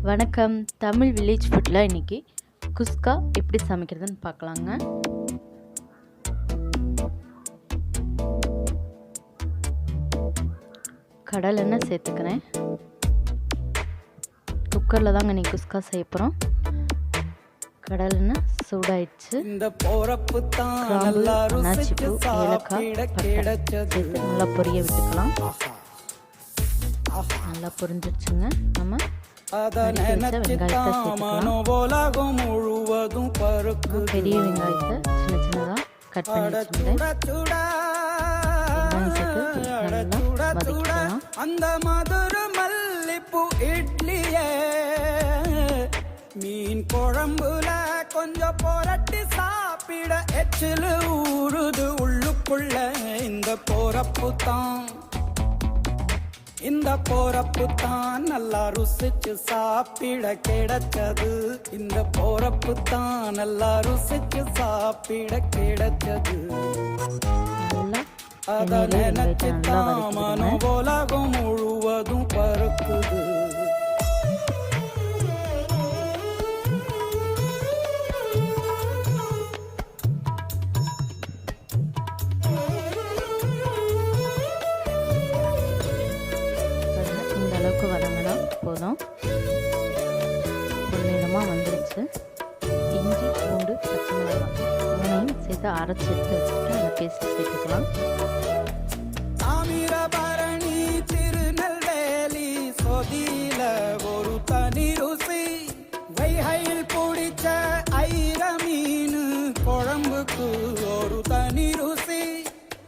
வணக்கம். தமிழ் வில்லேஜ் ஃபுட்டில் இன்றைக்கி குஸ்கா எப்படி சமைக்கிறதுன்னு பார்க்கலாங்க. கடலெண்ணெய் சேர்த்துக்கிறேன். குக்கரில் தாங்க இன்றைக்கி குஸ்கா செய்ய போகிறோம். கடலெண்ணெய் சூடாயிடுச்சு. கிராம்பு, அன்னாச்சிப்பூ, ஏலக்காய், பட்டை சேர்த்து நல்லா பொரிய விட்டுக்கலாம். நல்லா பொரிஞ்சிருச்சுங்க. நம்ம வெங்காயத்தை சேர்த்துக்கலாம். பெரிய வெங்காயத்தை சின்ன சின்னதாக கட் பண்ணி வச்சுருந்தேன். வெங்காயம் சேர்த்து நல்லா வதக்கிக்கலாம். அந்த மதுர மல்லிப்பூ இட்லியே மீன் குழம்புல கொஞ்சம் புரட்டி சாப்பிட எச்சிலு ஊறுது உள்ளுக்குள்ள. இந்த போறப்பு தான் நல்லா ருசிச்சு சாப்பிட கிடைச்சது. இந்த போறப்பு தான் நல்லா ருசிச்சு சாப்பிட கிடைச்சது. அத நினைச்சு தான் மனோலகம் முழுவதும் பறக்குது. அளவுக்கு வதங்கினா போதும். பொன்னிறமாக வந்துருச்சு. இஞ்சி, பூண்டு, பச்சை மிளகாய் மூணையும் சேர்த்து அரைச்சி எடுத்து வச்சுட்டு அந்த பேஸ்ட் சேர்த்துக்கலாம். தாமிரபரணி திருநெல்வேலி சொதியில ஒரு தனி ருசி. வைகையில் பிடிச்ச ஐர மீன் குழம்புக்கு ஒரு தனி ருசி.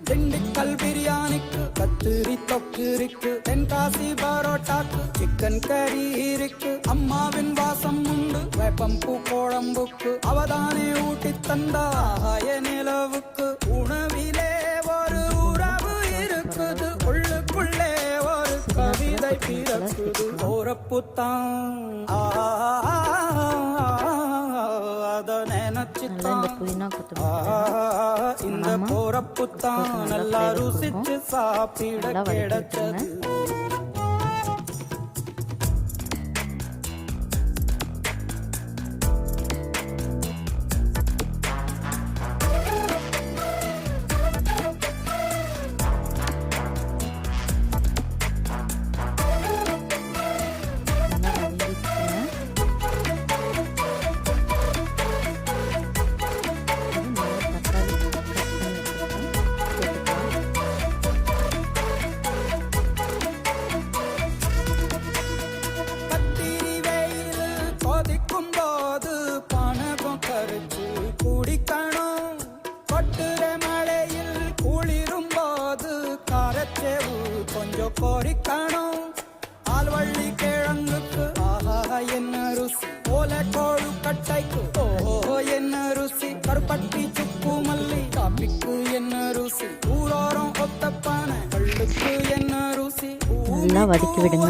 திண்டுக்கல் பிரியாணிக்கு கத்திரி தொக்கு இருக்கு. தென்காசி பரோட்டாக்கு சிக்கன் கறி இருக்கு. அம்மாவின் வாசம் உண்டு வேப்பம்பூ குழம்புக்கு. அவதானே ஊட்டி தந்தாய நிலவுக்கு. உணவிலே ஒரு உறவு இருக்குது. உள்ளுக்குள்ளே ஒரு கவிதை பிறக்குது. போறப்புத்தான் அத நினைச்சுத்தான் இந்த போறப்புத்தான் நல்லா ருசிச்சு சாப்பிட கிடைச்சது. கொஞ்சம் கோரிக்கணும். ஆல்வள்ளி கிழங்குக்கு ஆஹா என்ன ருசி. ஓலை கோழு கட்டைக்கு ஓஹோ என்ன ருசி. கருப்பட்டி சுக்கு மல்லி காப்பிக்கு என்ன ருசி. ஊரோரம் ஒத்தப்பான கள்ளுக்கு என்ன ருசி. நல்லா வதக்கி விடுங்க.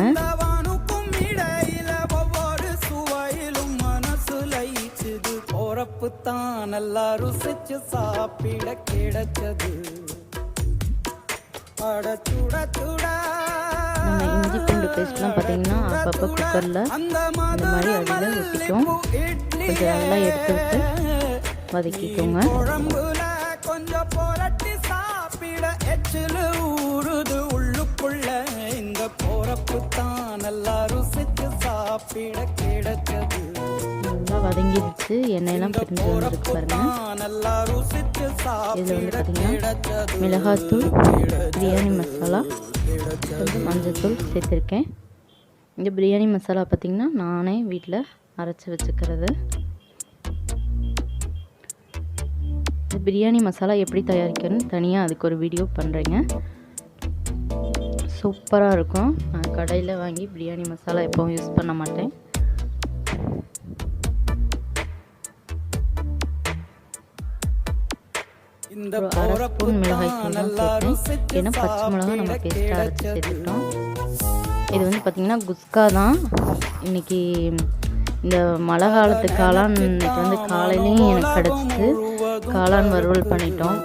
இடையில ஒவ்வொரு சுவையிலும் மனசு லயிச்சுது. போறப்பு தான் நல்லா ருசிச்சு சாப்பிட கிடைச்சது. நம்ம இஞ்சி பூண்டு பேஸ்ட்லாம் பார்த்தீங்கன்னா அப்பப்போ குக்கரில் இந்த மாதிரி அதில் ஊற்றிக்கும். கொஞ்சம் நல்லா எடுத்து விட்டு வதக்கிக்கோங்க. கொஞ்சம் புரட்டி சாப்பிட எச்சிலு ஊறுது உள்ளுக்குள்ள. இந்த போறப்பு தான் நல்லா ருசிச்சு சாப்பிட கிடைச்சது. நல்லா வதங்கிடுச்சு. எண்ணெயெல்லாம் பிரிஞ்சு வந்துருக்கு பாருங்க. இதில் வந்து பார்த்தீங்கன்னா மிளகாத்தூள், பிரியாணி மசாலா, கொஞ்சம் மஞ்சத்தூள் சேர்த்துருக்கேன். இந்த பிரியாணி மசாலா பார்த்திங்கன்னா நானே வீட்டில் அரைச்சி வச்சுக்கிறது. இந்த பிரியாணி மசாலா எப்படி தயாரிக்கணும்னு தனியாக அதுக்கு ஒரு வீடியோ பண்ணுறேங்க. சூப்பராக இருக்கும். நான் கடையில் வாங்கி பிரியாணி மசாலா எப்போவும் யூஸ் பண்ண மாட்டேன். ஒரு அரை ஸ்பூன் மிளகாய் தூள் தான் சேர்த்தேன். ஏன்னா பச்சை மிளகா நம்ம பேஸ்ட்டாக அரைச்சி சேர்த்துக்கிட்டோம். இது வந்து பார்த்திங்கன்னா குஸ்கா தான். இன்றைக்கி இந்த மழை காலத்துக்காலாம் இன்றைக்கி வந்து காலையிலையும் எனக்கு கிடச்சிது. காளான் வறுவல் பண்ணிட்டோம்.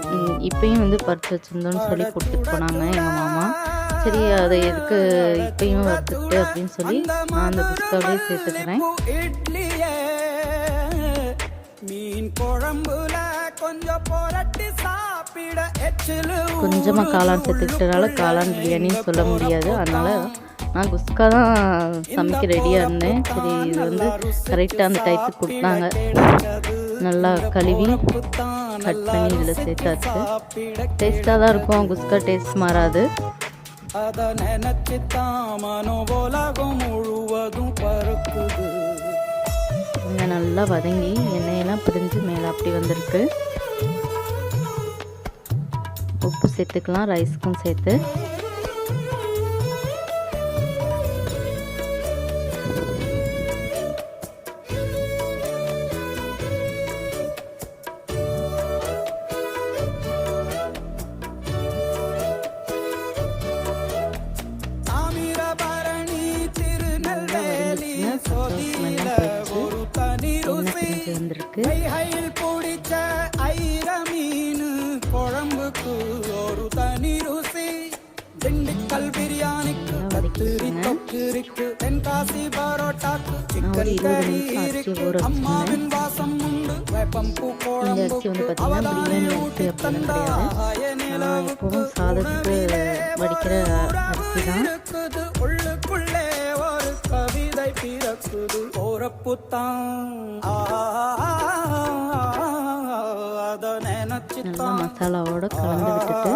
இப்பயும் வந்து பறித்து வச்சுருந்தோன்னு சொல்லி கொடுத்துட்டு போனாங்க எங்கள் மாமா. சரி அதை எதுக்கு இப்பயும் வறுத்துட்டு அப்படின்னு சொல்லி நான் அந்த குஸ்காவிலே சேர்த்துக்கிறேன். கொஞ்சமாக காளான் சேர்த்துக்கிட்டனால காளான் பிரியாணின்னு சொல்ல முடியாது. அதனால் நான் குஸ்கா தான் சமைக்க ரெடியாக இருந்தேன். சரி இது வந்து கரெக்டாக அந்த டயத்துக்கு கொடுத்தாங்க. நல்லா கழுவி கட் பண்ணி இதில் சேர்த்தாச்சு. டேஸ்ட்டாக தான் இருக்கும், குஸ்கா டேஸ்ட் மாறாது. இங்கே நல்லா வதங்கி எண்ணெயெல்லாம் பிரிஞ்சு மேலே அப்படி வந்திருக்கு. உப்பு சேர்த்துக்கலாம் ரைஸ்க்கும் சேர்த்து. வந்திருக்கு. குழம்புக்கு ஒரு தனி ருசி, திண்டுக்கல் பிரியாணிக்கு கத்திரி தொக்கிரிக்கு தென்காசி பரோட்டாக்கு சிக்கன் கறி இருக்கு, அம்மாவின் வாசம் உண்டு வேப்பம்பூ குழம்புக்கு அவதானி ஊட்டி தந்தாய நிலவுக்கு சாதத்துக்கு வடிக்கிற அரிசி தான் இருக்குது. உள்ளுக்குள்ளே ஒரு கவிதை பிறக்குது. போறப்புத்தான் நல்லா மசாலாவோட கலந்து விட்டுட்டு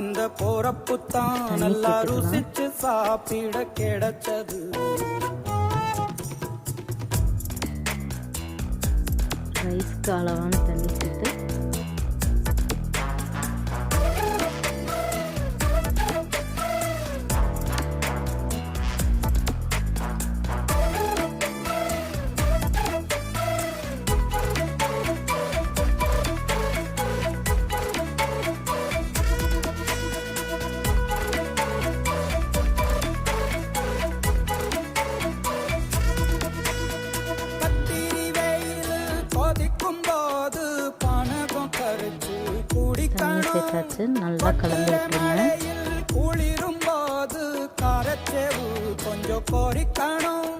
இந்த போறப்புத்தான் நல்லா ருசிச்சு சாப்பிட கிடைச்சது. ரைஸ்க்கு அளவான தண்ணி சேர்த்து தண்ணி சேர்த்தாச்சு. நல்லா கலந்து விட்டுருங்க. குளிரும் போது காரச்சேவு கொஞ்சம் கோரிக்கணும்.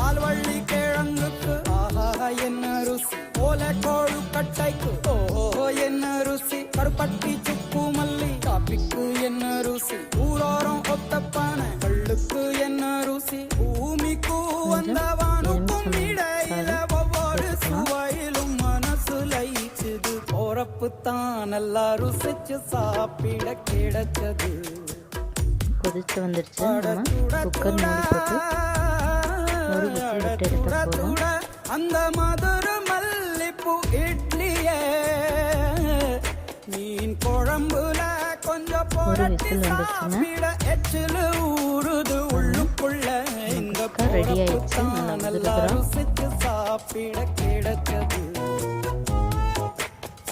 ஆல்வள்ளி கிழங்குக்கு ஆஹா என்ன ருசி, ஓலை கோழு கட்டைக்கு ஓஹோ என்ன ருசி, கருப்பட்டி சுக்கு மல்லி காப்பிக்கு என்ன ருசி, ஊரோரம் ஒத்தப்பான கள்ளுக்கு என்ன ருசி, பூமிக்கு வந்தவானுக்கும் இடையில ஒவ்வொரு சுவையிலும் மனசு லயிச்சுது. போறப்புத்தான் நல்லா ருசிச்சு சாப்பிட கிடைச்சது. கொதிச்சு வந்துருச்சு. நம்ம குக்கர் மூடி போட்டு ஒரு விசில் விட்டு எடுக்க போறோம். அந்த மதுரை மல்லிப்பூ இட்லியே மீன் குழம்புல கொஞ்சம் ஒரு விசில் வந்துருச்சுன்னா ஊறுது உள்ளுக்குள்ள. இந்த ரெடி ஆயிடுச்சு. நல்லா ருசிச்சு சாப்பிட கிடைச்சது.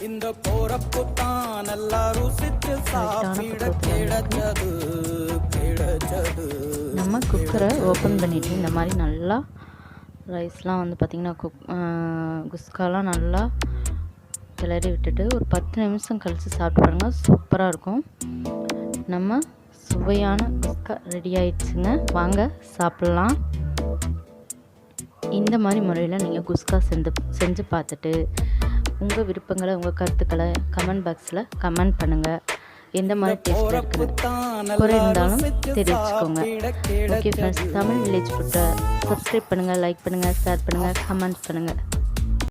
இந்த போறப்புத்தான் நல்லா ருசிச்சு சாப்பிட கிடைச்சது. நம்ம குக்கரை ஓப்பன் பண்ணிட்டு இந்த மாதிரி நல்லா ரைஸ்லாம் வந்து பார்த்திங்கன்னா குஸ்காலாம் நல்லா கிளறி விட்டுட்டு ஒரு 10 நிமிஷம் கழித்து சாப்பிட்டு பாருங்க. சூப்பராக இருக்கும். நம்ம சுவையான குஸ்கா ரெடி ஆயிடுச்சுங்க. வாங்க சாப்பிட்லாம். இந்த மாதிரி முறையில் நீங்கள் குஸ்கா செஞ்சு பார்த்துட்டு உங்கள் விருப்பங்களை உங்கள் கருத்துக்களை கமெண்ட் பாக்ஸில் கமெண்ட் பண்ணுங்கள். எந்த மாதிரி டேஸ்ட்டாக இருக்குது குறை இருந்தாலும் தெரிவிச்சுக்கோங்க. ஓகே ஃப்ரெண்ட்ஸ், தமிழ் வில்லேஜ் ஃபுட்டை சப்ஸ்கிரைப் பண்ணுங்கள், லைக் பண்ணுங்கள், ஷேர் பண்ணுங்கள், கமெண்ட் பண்ணுங்கள்.